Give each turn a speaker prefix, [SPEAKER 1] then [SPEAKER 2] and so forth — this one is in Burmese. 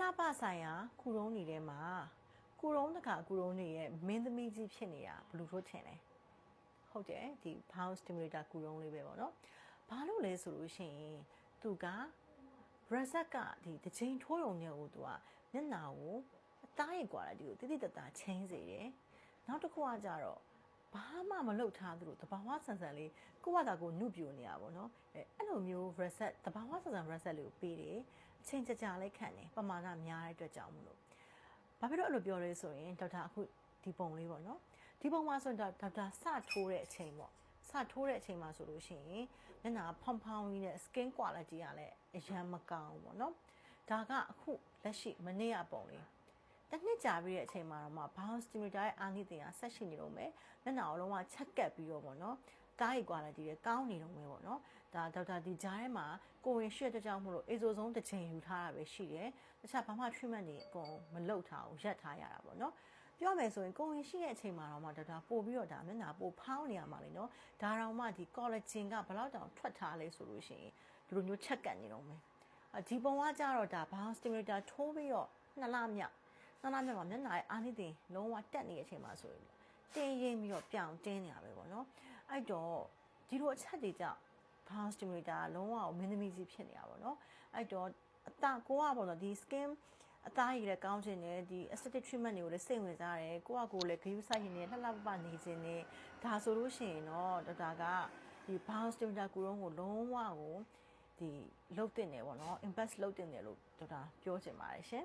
[SPEAKER 1] လှပဆိုင်ရာကုရုံးတွေထဲမှာကုရုံးတခါကုရုံးတွေရဲ့မင်းသမီးကြီးဖြစ်နေတာဘယ်လိုထို့ထင်လဲဟုတ်တယ်ဒီ bound stimulator ကုရုံးလေးပဲပေါ့နော်ဘာလို့လဲဆိုလို့ရှိရင်သူက reset ကဒီတစ်ချိန်ထိုးရုံနဲ့ကိုသူကမျက်နှာကိုအသားရိပ်ကွာတဲ့ဒီကိုတိတိတတ်တာချင်းစေတယ်နောက်တစ်ခုကကြတော့ဘာမှမလုပ်ထားသလိုတဘာဝဆန်ဆန်လေးကိုယ့်ဘာသာကိုနှုတ်ပြနေရပါတော့အဲ့လိုမျိုး reset တဘာဝဆန်ဆန် reset လေးကိုပေးတယ်အချိန်ကြာကြာလေးခံတယ်ပမာဏများတဲ့အတွက်ကြောင့်မလို့ဘာဖြစ်လို့အဲ့လိုပြောလဲဆိုရင်ဒေါက်တာအခုဒီပုံလေးပေါ့နော်ဒီပုံမှာဆိုရင်ဒေါက်တာစထိုးတဲ့အချိန်ပေါ့စထိုးတဲ့အချိန်မှာဆိုလို့ရှိရင်မျက်နှာဖောင်းဖောင်းကြီးနဲ့ skin quality ကလည်းအရန်မကောင်းဘူးပေါ့နော်ဒါကအခုလက်ရှိမနေ့ကပုံလေးတစ်နှစ်ကြာပြီးတဲ့အချိန်မှာတော့မှ bound stimulator ရဲ့အာနိသင်ကဆက်ရှိနေတော့မယ်မျက်နှာကိုလုံးဝချက်ကပ်ပြီးတော့ပေါ့နော်တားရီ quality တွေကောင်းနေတော့မယ်ပေါ့နော်ဒါဒေါက်တာဒီကြားထဲမှာကိုဝင်ရှက်တဲ့ကြောင့်မို့လို့အေဇိုဆုံးတစ်ချိန်ယူထားတာပဲရှိတယ်တခြားဘာမှ treatment တွေအကုန်မလုပ်ထားဘူးရက်ထားရတာပေါ့နော်ပြောမယ်ဆိုရင်ကိုဝင်ရှိတဲ့အချိန်မှာတော့မှဒေါက်တာပို့ပြီးတော့ဒါမျက်နှာပို့ဖောင်းနေရမှာလေနော်ဒါတော့မှဒီ collagen ကဘယ်လောက်တောင်ထွက်ထားလဲဆိုလို့ရှိရင်ဒီလိုမျိုးချက်ကပ်နေတော့မယ်ဒီပုံကကြတော့ဒါ bound stimulator ထိုးပြီးတော့2လမြောက်မှာမျက်နှာရဲ့အာနိသင်လုံးဝတက်နေတဲ့အချိန်မှာဆိုရင်တင်းရင်းပြီးတော့ပြောင်တင်းနေတာပဲပေါ့နော်အဲ့တော့ဒီလိုအချက်တွေကြောင့် bound stimulator လုံးဝမင်းသမီးကြီးဖြစ်နေတာပေါ့နော်အဲ့တော့အသားကိုကပေါ့နော်ဒီ skin အသားရည်လည်းကောင်းခြင်းနဲ့ဒီ aesthetic treatment တွေကိုလည်းစိတ်ဝင်စားတယ်ကိုကကိုလည်းဂရုစိုက်ရင်းနဲ့လှလှပပနေခြင်းနဲ့ဒါဆိုလို့ရှိရင်တော့ဒေါက်တာကဒီ bound stimulator ကိုလုံးကိုလုံးဝကိုဒီလုတ်တင်တယ်ပေါ့နော် invest လုတ်တင်တယ်လို့ဒေါက်တာပြောချင်ပါတယ်ရှင်